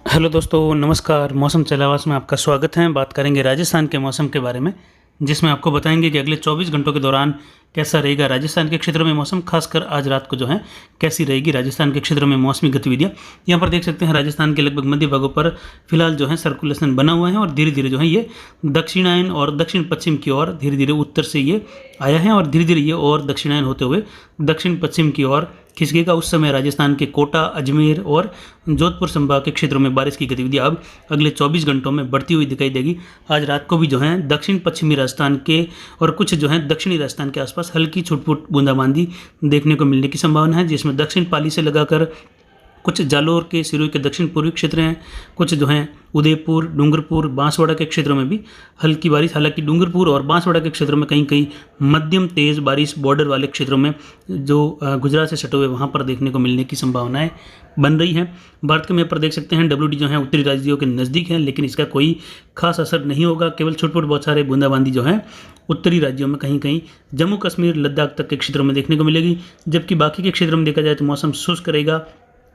Hello दोस्तों, नमस्कार। मौसम चलावास में आपका स्वागत है। बात करेंगे राजस्थान के मौसम के बारे में, जिसमें आपको बताएंगे कि अगले 24 घंटों के दौरान कैसा रहेगा राजस्थान के क्षेत्रों में मौसम। खासकर आज रात को जो है कैसी रहेगी राजस्थान के क्षेत्रों में मौसमी गतिविधियां। यहाँ पर देख सकते हैं राजस्थान के लगभग मध्य भागों पर फिलहाल जो है सर्कुलेशन बना हुआ है और धीरे धीरे जो है ये दक्षिणायन और दक्षिण पश्चिम की ओर धीरे धीरे उत्तर से ये आया है और धीरे धीरे ये और दक्षिणायन होते हुए दक्षिण पश्चिम की ओर खिसकेगा। उस समय राजस्थान के कोटा, अजमेर और जोधपुर संभाग के क्षेत्रों में बारिश की गतिविधियां अब अगले 24 घंटों में बढ़ती हुई दिखाई देगी। आज रात को भी जो है दक्षिण पश्चिमी राजस्थान के और कुछ जो है दक्षिणी राजस्थान के आसपास हल्की छुटपुट बूंदाबांदी देखने को मिलने की संभावना है, जिसमें दक्षिण पाली से लगाकर कुछ जालोर के सिरोही के दक्षिण पूर्वी क्षेत्र हैं, कुछ जो हैं उदयपुर, डूंगरपुर, बांसवाड़ा के क्षेत्रों में भी हल्की बारिश। हालांकि डूंगरपुर और बांसवाड़ा के क्षेत्रों में कहीं कहीं मध्यम तेज़ बारिश बॉर्डर वाले क्षेत्रों में जो गुजरात से सटे हुए वहाँ पर देखने को मिलने की संभावनाएं बन रही हैं। भारत के मैप पर देख सकते हैं WD जो है उत्तरी राज्यों के नज़दीक है, लेकिन इसका कोई खास असर नहीं होगा। केवल छुटपुट बौछारें बूंदाबांदी जो है उत्तरी राज्यों में कहीं कहीं जम्मू कश्मीर, लद्दाख तक के क्षेत्रों में देखने को मिलेगी, जबकि बाकी के क्षेत्रों में देखा जाए तो मौसम शुष्क रहेगा।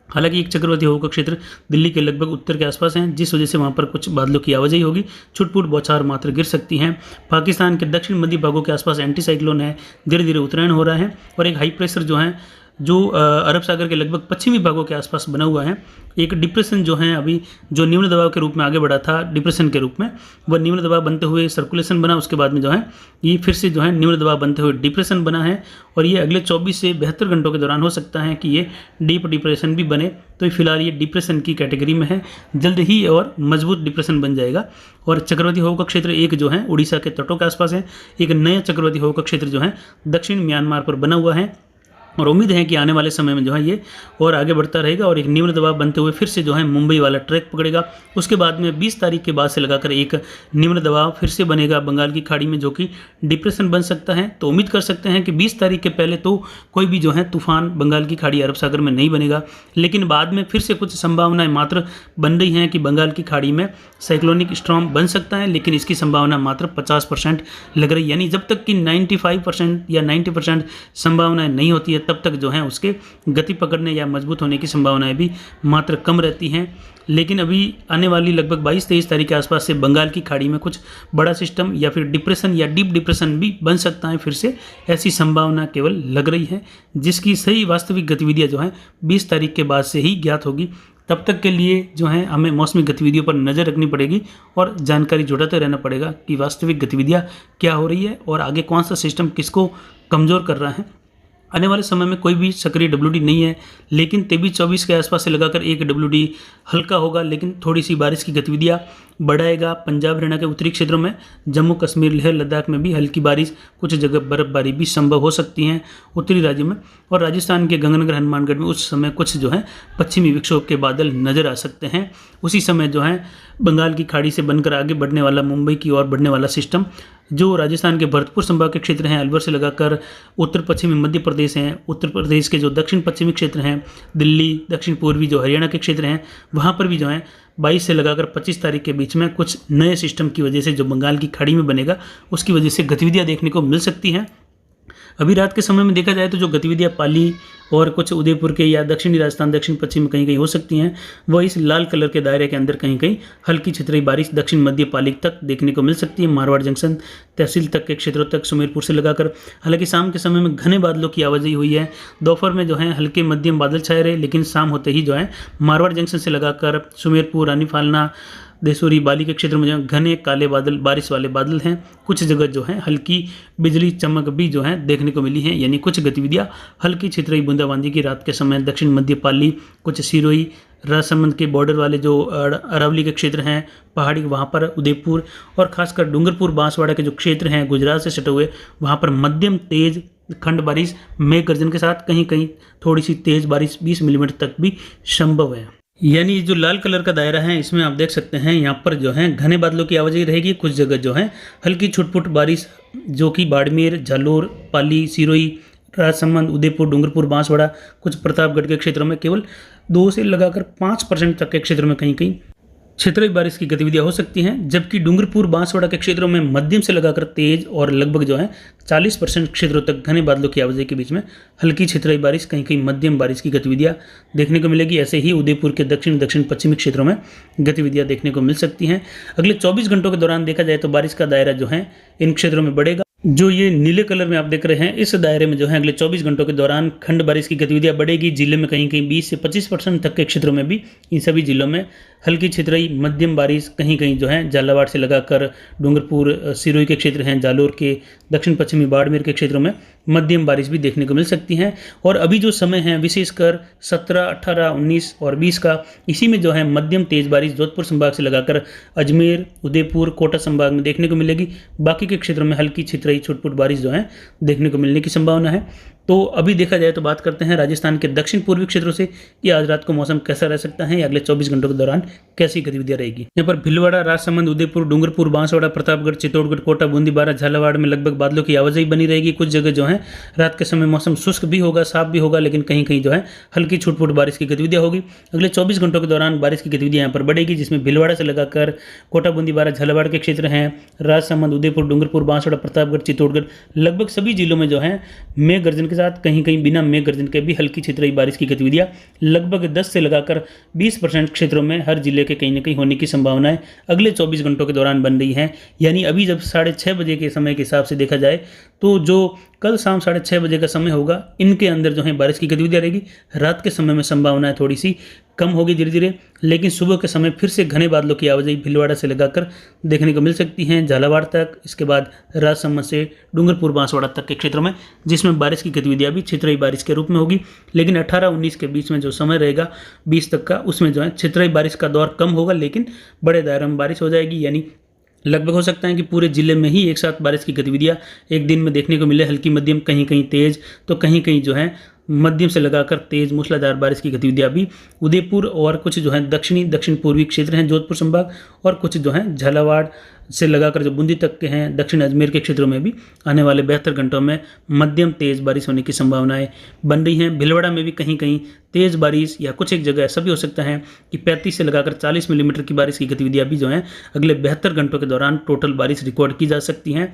हालांकि एक चक्रवाती हवा का क्षेत्र दिल्ली के लगभग उत्तर के आसपास है, जिस वजह से वहां पर कुछ बादलों की आवाजाही होगी, छुटपुट बौछार मात्र गिर सकती हैं। पाकिस्तान के दक्षिण मध्य भागों के आसपास एंटी साइक्लोन है, धीरे धीरे उत्तरायण हो रहा है और एक हाई प्रेशर जो है जो अरब सागर के लगभग पश्चिमी भागों के आसपास बना हुआ है। एक डिप्रेशन जो है अभी जो निम्न दबाव के रूप में आगे बढ़ा था डिप्रेशन के रूप में, वह निम्न दबाव बनते हुए सर्कुलेशन बना, उसके बाद में जो है ये फिर से जो है निम्न दबाव बनते हुए डिप्रेशन बना है और ये अगले 24 से 72 घंटों के दौरान हो सकता है कि ये डीप डिप्रेशन भी बने। तो फिलहाल ये डिप्रेशन की कैटेगरी में है, जल्द ही और मजबूत डिप्रेशन बन जाएगा। और चक्रवाती हवा का क्षेत्र एक जो है उड़ीसा के तटों के आसपास है, एक नया चक्रवाती हवा का क्षेत्र जो है दक्षिण म्यांमार पर बना हुआ है और उम्मीद है कि आने वाले समय में जो है ये और आगे बढ़ता रहेगा और एक निम्न दबाव बनते हुए फिर से जो है मुंबई वाला ट्रैक पकड़ेगा। उसके बाद में 20 तारीख के बाद से लगाकर एक निम्न दबाव फिर से बनेगा बंगाल की खाड़ी में, जो कि डिप्रेशन बन सकता है। तो उम्मीद कर सकते हैं कि 20 तारीख के पहले तो कोई भी जो है तूफान बंगाल की खाड़ी अरब सागर में नहीं बनेगा, लेकिन बाद में फिर से कुछ संभावनाएं मात्र बन रही हैं कि बंगाल की खाड़ी में साइक्लोनिक स्टॉर्म बन सकता है, लेकिन इसकी संभावना मात्र 50% लग रही है। यानी जब तक कि 95% या 90% संभावनाएं नहीं होती है तब तक जो है उसके गति पकड़ने या मजबूत होने की संभावनाएं भी मात्र कम रहती हैं। लेकिन अभी आने वाली लगभग 22-23 तारीख के आसपास से बंगाल की खाड़ी में कुछ बड़ा सिस्टम या फिर डिप्रेशन या डीप डिप्रेशन भी बन सकता है फिर से, ऐसी संभावना केवल लग रही है, जिसकी सही वास्तविक गतिविधियां जो है 20 तारीख के बाद से ही ज्ञात होगी। तब तक के लिए जो है हमें मौसमी गतिविधियों पर नज़र रखनी पड़ेगी और जानकारी जुटाते रहना पड़ेगा कि वास्तविक गतिविधियाँ क्या हो रही है और आगे कौन सा सिस्टम किसको कमज़ोर कर रहा है। आने वाले समय में कोई भी सक्रिय WD नहीं है, लेकिन 23-24 के आसपास से लगाकर एक WD हल्का होगा, लेकिन थोड़ी सी बारिश की गतिविधियां बढ़ाएगा। पंजाब, हरियाणा के उत्तरी क्षेत्रों में, जम्मू कश्मीर, लेह लद्दाख में भी हल्की बारिश, कुछ जगह बर्फबारी भी संभव हो सकती हैं उत्तरी राज्यों में। और राजस्थान के गंगानगर, हनुमानगढ़ में उस समय कुछ जो है पश्चिमी विक्षोभ के बादल नजर आ सकते हैं। उसी समय जो है बंगाल की खाड़ी से बनकर आगे बढ़ने वाला मुंबई की ओर बढ़ने वाला सिस्टम जो राजस्थान के भरतपुर संभाग के क्षेत्र हैं, अलवर से लगाकर उत्तर पश्चिमी मध्य प्रदेश हैं, उत्तर प्रदेश के जो दक्षिण पश्चिमी क्षेत्र हैं, दिल्ली, दक्षिण पूर्वी जो हरियाणा के क्षेत्र हैं, वहाँ पर भी जो है 22 से लगाकर 25 तारीख के बीच में कुछ नए सिस्टम की वजह से जो बंगाल की खाड़ी में बनेगा उसकी वजह से गतिविधियाँ देखने को मिल सकती हैं। अभी रात के समय में देखा जाए तो जो गतिविधियाँ पाली और कुछ उदयपुर के या दक्षिणी राजस्थान, दक्षिण पश्चिम में कहीं कहीं हो सकती हैं, वह इस लाल कलर के दायरे के अंदर कहीं कहीं हल्की छितरी बारिश दक्षिण मध्य पाली तक देखने को मिल सकती है, मारवाड़ जंक्शन तहसील तक के क्षेत्रों तक, सुमेरपुर से लगाकर। हालांकि शाम के समय में घने बादलों की आवाजाही हुई है, दोपहर में जो है हल्के मध्यम बादल छाए रहे, लेकिन शाम होते ही जो है मारवाड़ जंक्शन से लगाकर सुमेरपुर, रानी फालना, देसूरी, बाली के क्षेत्र में जो घने काले बादल, बारिश वाले बादल हैं। कुछ जगह जो है हल्की बिजली चमक भी जो है देखने को मिली है, यानी कुछ गतिविधियां हल्की छितरी बूंदाबांदी की रात के समय दक्षिण मध्य पाली, कुछ सिरोही, राजसमंद के बॉर्डर वाले जो अरावली के क्षेत्र हैं पहाड़ी, वहाँ पर उदयपुर और खासकर डूंगरपुर, बांसवाड़ा के जो क्षेत्र हैं गुजरात से सटे हुए, वहाँ पर मध्यम तेज खंड बारिश मेघ गर्जन के साथ कहीं कहीं थोड़ी सी तेज बारिश 20 मिलीमीटर तक भी संभव है। यानी जो लाल कलर का दायरा है इसमें आप देख सकते हैं यहाँ पर जो है घने बादलों की आवाजाही रहेगी, कुछ जगह जो है हल्की छुटपुट बारिश जो कि बाड़मेर, जालोर, पाली, सिरोही, राजसमंद, उदयपुर, डूंगरपुर, बांसवाड़ा, कुछ प्रतापगढ़ के क्षेत्रों में केवल 2 से लगाकर 5% तक के क्षेत्र में कहीं कहीं क्षेत्रीय बारिश की गतिविधियां हो सकती हैं, जबकि डूंगरपुर बांसवाड़ा के क्षेत्रों में मध्यम से लगाकर तेज और लगभग जो है 40% क्षेत्रों तक घने बादलों की आवाजाही के बीच में हल्की क्षेत्रीय बारिश, कहीं कहीं मध्यम बारिश की गतिविधियां देखने को मिलेगी। ऐसे ही उदयपुर के दक्षिण दक्षिण पश्चिमी क्षेत्रों में गतिविधियां देखने को मिल सकती हैं। अगले 24 घंटों के दौरान देखा जाए तो बारिश का दायरा जो है इन क्षेत्रों में बढ़ेगा। जो ये नीले कलर में आप देख रहे हैं, इस दायरे में जो है अगले 24 घंटों के दौरान खंड बारिश की गतिविधियां बढ़ेगी। जिले में कहीं कहीं 20 से 25% तक के क्षेत्रों में भी इन सभी जिलों में हल्की क्षेत्रीय मध्यम बारिश, कहीं कहीं जो है झालावाड़ से लगाकर डूंगरपुर सिरोही के क्षेत्र हैं, जालोर के दक्षिण पश्चिमी बाड़मेर के क्षेत्रों में मध्यम बारिश भी देखने को मिल सकती है। और अभी जो समय है विशेषकर 17, 18, 19 और 20 का, इसी में जो है मध्यम तेज बारिश जोधपुर संभाग से लगाकर अजमेर, उदयपुर, कोटा संभाग में देखने को मिलेगी। बाकी के क्षेत्रों में हल्की क्षेत्रीय छुटपुट बारिश जो है देखने को मिलने की संभावना है। तो अभी देखा जाए तो बात करते हैं राजस्थान के दक्षिण पूर्वी क्षेत्रों से कि आज रात को मौसम कैसा रह सकता है या अगले 24 घंटों के दौरान कैसी गतिविधियां रहेगी। यहाँ पर भीलवाड़ा, राजसमंद, उदयपुर, डूंगरपुर, बांसवाड़ा, प्रतापगढ़, चित्तौड़गढ़, कोटा, बूंदी, बारा, झालावाड़ में लगभग बादलों की आवाजाही बनी रहेगी। कुछ जगह जो है रात के समय मौसम शुष्क भी होगा, साफ भी होगा, लेकिन कहीं कहीं जो है हल्की छुटपुट बारिश की गतिविधियां होगी। अगले 24 घंटों के दौरान बारिश की गतिविधियां यहाँ पर बढ़ेगी, जिसमें भीलवाड़ा से लगाकर कोटा, बूंदी, बारा, झालावाड़ के क्षेत्र हैं, राजसमंद, उदयपुर, डूंगरपुर, बांसवाड़ा, प्रतापगढ़, चित्तौड़गढ़, लगभग सभी जिलों में जो है मेघ गर्जन के साथ, कहीं कहीं बिना मेघ गर्जन के भी हल्की क्षेत्रीय बारिश की गतिविधियां लगभग 10 से लगाकर 20% क्षेत्रों में हर जिले के कहीं न कहीं होने की संभावनाएं अगले 24 घंटों के दौरान बन रही हैं। यानी अभी जब 6:30 बजे के समय के हिसाब से देखा जाए तो जो कल शाम 6:30 बजे का समय होगा, इनके अंदर जो है बारिश की गतिविधियां रहेगी। रात के समय में संभावनाएं थोड़ी सी कम होगी धीरे धीरे, लेकिन सुबह के समय फिर से घने बादलों की आवाजाही भीलवाड़ा से लगाकर देखने को मिल सकती हैं झालावाड़ तक, इसके बाद राजसमंद से डूंगरपुर, बांसवाड़ा तक के क्षेत्रों में, जिसमें बारिश की गतिविधियां भी क्षेत्रीय बारिश के रूप में होगी। लेकिन 18-19 के बीच में जो समय रहेगा 20 तक का, उसमें जो है क्षेत्रीय बारिश का दौर कम होगा, लेकिन बड़े दायरे में बारिश हो जाएगी। यानी लगभग हो सकता है कि पूरे जिले में ही एक साथ बारिश की गतिविधियां एक दिन में देखने को मिले, हल्की मध्यम, कहीं कहीं तेज, तो कहीं कहीं जो है मध्यम से लगाकर तेज मूसलाधार बारिश की गतिविधियां भी उदयपुर और कुछ जो है दक्षिण पूर्वी क्षेत्र हैं जोधपुर संभाग, और कुछ जो है झालावाड़ से लगाकर जो बूंदी तक के हैं दक्षिण अजमेर के क्षेत्रों में भी आने वाले 72 घंटों में मध्यम तेज बारिश होने की संभावनाएं बन रही हैं। भीलवाड़ा में भी कहीं कहीं तेज बारिश या कुछ एक जगह ऐसा भी हो सकता है कि 35 से लगाकर 40 मिलीमीटर की बारिश की गतिविधियां भी जो हैं अगले 72 घंटों के दौरान टोटल बारिश रिकॉर्ड की जा सकती हैं।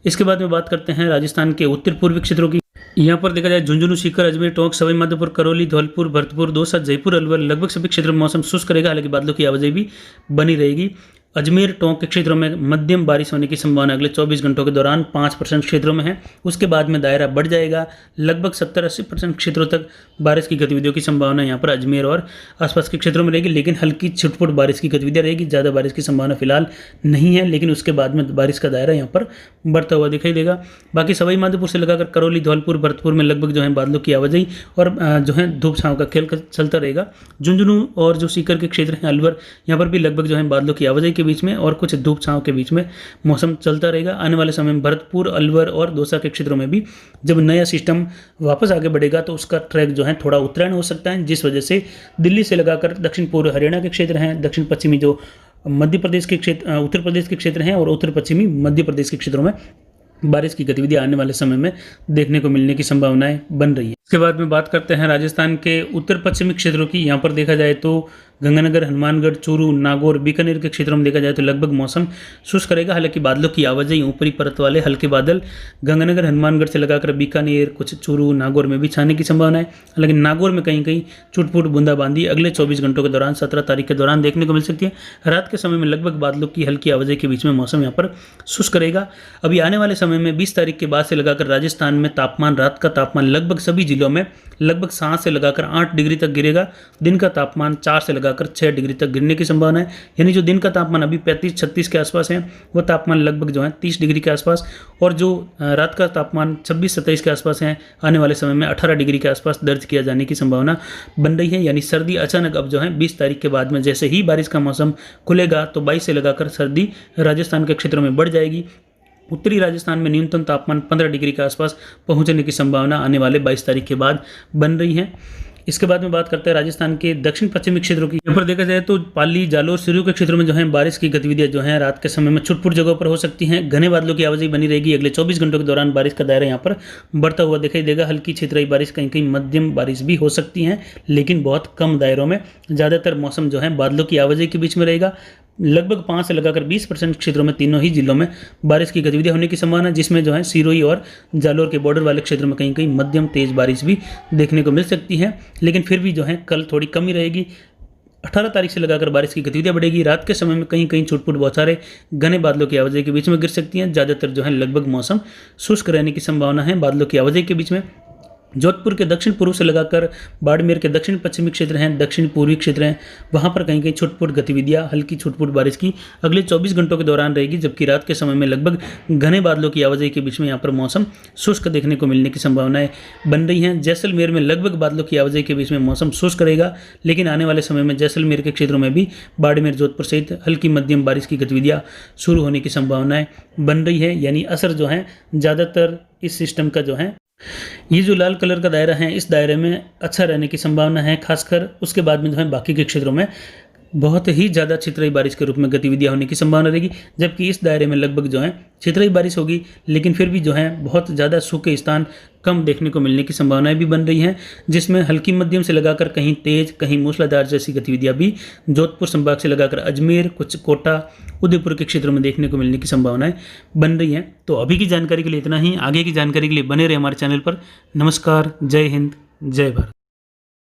इसके बाद में बात करते हैं राजस्थान के उत्तर पूर्वी क्षेत्रों की। यहाँ पर देखा जाए झुंझुनू, सीकर, अजमेर, टोंक, सवाई माधोपुर, करौली, धौलपुर, भरतपुर, दौसा, जयपुर, अलवर, लगभग सभी क्षेत्रों में मौसम शुष्क रहेगा, हालांकि बादलों की आवाजाही भी बनी रहेगी। अजमेर, टोंक के क्षेत्रों में मध्यम बारिश होने की संभावना अगले 24 घंटों के दौरान 5% क्षेत्रों में है। उसके बाद में दायरा बढ़ जाएगा, लगभग 70-80% क्षेत्रों तक बारिश की गतिविधियों की संभावना यहाँ पर अजमेर और आसपास के क्षेत्रों में रहेगी, लेकिन हल्की छुटपुट बारिश की गतिविधियाँ रहेगी। ज़्यादा बारिश की संभावना फिलहाल नहीं है, लेकिन उसके बाद में बारिश का दायरा यहाँ पर बढ़ता हुआ दिखाई देगा। बाकी सवाई माधोपुर से लगाकर करौली, धौलपुर, भरतपुर में लगभग जो है बादलों की आवाजाही और जो है धूप छांव का खेल चलता रहेगा। झुंझुनू और जो सीकर के क्षेत्र हैं, अलवर, यहाँ पर भी लगभग जो है बादलों की आवाजाही के बीच में और कुछ धूप छांव के बीच में मौसम चलता रहेगा। आने वाले समय में भरतपुर, अलवर और दौसा के क्षेत्रों में भी जब नया सिस्टम वापस आगे बढ़ेगा तो उसका ट्रैक जो है थोड़ा उत्तरायण हो सकता है, जिस वजह से दिल्ली से लगाकर दक्षिण पूर्व हरियाणा के क्षेत्र हैं, दक्षिण पश्चिमी जो मध्य प्रदेश के क्षेत्र, उत्तर प्रदेश के क्षेत्र हैं और उत्तर पश्चिमी मध्य प्रदेश के क्षेत्रों में बारिश की गतिविधियां आने वाले समय में देखने को मिलने की संभावनाएं बन रही है। इसके बाद में बात करते हैं राजस्थान के उत्तर पश्चिमी क्षेत्रों की। यहाँ पर देखा जाए तो गंगानगर, हनुमानगढ़, चूरू, नागौर, बीकानेर के क्षेत्रों में देखा जाए तो लगभग मौसम शुष्क रहेगा, हालांकि बादलों की आवाजाही ऊपरी परत वाले हल्के बादल गंगानगर, हनुमानगढ़ से लगाकर बीकानेर, कुछ चूरू, नागौर में भी छाने की संभावना है। हालांकि नागौर में कहीं कहीं छुटपुट बूंदाबांदी अगले 24 घंटों के दौरान 17 तारीख के दौरान देखने को मिल सकती है। रात के समय में लगभग बादलों की हल्की आवाजाही के बीच में मौसम यहाँ पर शुष्क रहेगा। अभी आने वाले समय में 20 तारीख के बाद से लगाकर राजस्थान में तापमान, रात का तापमान लगभग सभी जिलों में लगभग 7 से लगाकर 8 डिग्री तक गिरेगा। दिन का तापमान 4 से लगाकर 6 डिग्री तक गिरने की संभावना है। यानी जो दिन का तापमान अभी 35-36 के आसपास है, वो तापमान लगभग जो है 30 डिग्री के आसपास, और जो रात का तापमान 26-27 के आसपास है, आने वाले समय में 18 डिग्री के आसपास दर्ज किया जाने की संभावना बन रही है। यानी सर्दी अचानक अब जो है 20 तारीख के बाद में जैसे ही बारिश का मौसम खुलेगा तो 22 से लगाकर सर्दी राजस्थान के क्षेत्रों में बढ़ जाएगी। उत्तरी राजस्थान में न्यूनतम तापमान 15 डिग्री के आसपास पहुंचने की संभावना आने वाले 22 तारीख के बाद बन रही है। इसके बाद में बात करते हैं राजस्थान के दक्षिण पश्चिमी क्षेत्रों की। यहाँ पर देखा जाए तो पाली, जालोर, सिरोही के क्षेत्रों में जो है बारिश की गतिविधियां जो है रात के समय में छुटपुट जगहों पर हो सकती हैं। घने बादलों की आवाजाही बनी रहेगी। अगले 24 घंटों के दौरान बारिश का दायरा यहाँ पर बढ़ता हुआ दिखाई देगा। हल्की छितराई बारिश, कहीं कहीं मध्यम बारिश भी हो सकती है, लेकिन बहुत कम दायरों में। ज़्यादातर मौसम जो है बादलों की आवाजाही के बीच में रहेगा। लगभग 5 से लगाकर 20% क्षेत्रों में तीनों ही जिलों में बारिश की गतिविधियां होने की संभावना, जिसमें जो है सिरोही और जालोर के बॉर्डर वाले क्षेत्रों में कहीं कहीं मध्यम तेज बारिश भी देखने को मिल सकती है। लेकिन फिर भी जो है कल थोड़ी कमी रहेगी। 18 तारीख से लगाकर बारिश की गतिविधियां बढ़ेगी। रात के समय में कहीं कहीं छुटपुट बौछारें घने बादलों की आवाजाही के बीच में गिर सकती हैं। ज़्यादातर जो है लगभग मौसम शुष्क रहने की संभावना है बादलों की आवाजाही के बीच में। जोधपुर के दक्षिण पूर्व से लगाकर बाड़मेर के दक्षिण पश्चिमी क्षेत्र हैं, दक्षिण पूर्वी क्षेत्र हैं, वहां पर कहीं कहीं छुटपुट गतिविधियां, हल्की छुटपुट बारिश की अगले 24 घंटों के दौरान रहेगी। जबकि रात के समय में लगभग घने बादलों की आवाजाही के बीच में यहाँ पर मौसम शुष्क देखने को मिलने की संभावनाएं बन रही हैं। जैसलमेर में लगभग बादलों की आवाजाही के बीच में मौसम शुष्क रहेगा, लेकिन आने वाले समय में जैसलमेर के क्षेत्रों में भी बाड़मेर, जोधपुर सहित हल्की मध्यम बारिश की गतिविधियां शुरू होने की संभावनाएं बन रही है। यानी असर जो है ज़्यादातर इस सिस्टम का जो है, ये जो लाल कलर का दायरा है, इस दायरे में अच्छा रहने की संभावना है। खासकर उसके बाद में जो है बाकी के क्षेत्रों में बहुत ही ज़्यादा छितराई बारिश के रूप में गतिविधियां होने की संभावना रहेगी। जबकि इस दायरे में लगभग जो है छितराई बारिश होगी, लेकिन फिर भी जो है बहुत ज़्यादा सूखे स्थान कम देखने को मिलने की संभावनाएं भी बन रही हैं, जिसमें हल्की मध्यम से लगाकर कहीं तेज, कहीं मूसलाधार जैसी गतिविधियां भी जोधपुर संभाग से लगाकर अजमेर, कुछ कोटा, उदयपुर के क्षेत्रों में देखने को मिलने की संभावनाएं बन रही हैं। तो अभी की जानकारी के लिए इतना ही। आगे की जानकारी के लिए बने रहे हमारे चैनल पर। नमस्कार, जय हिंद, जय भारत।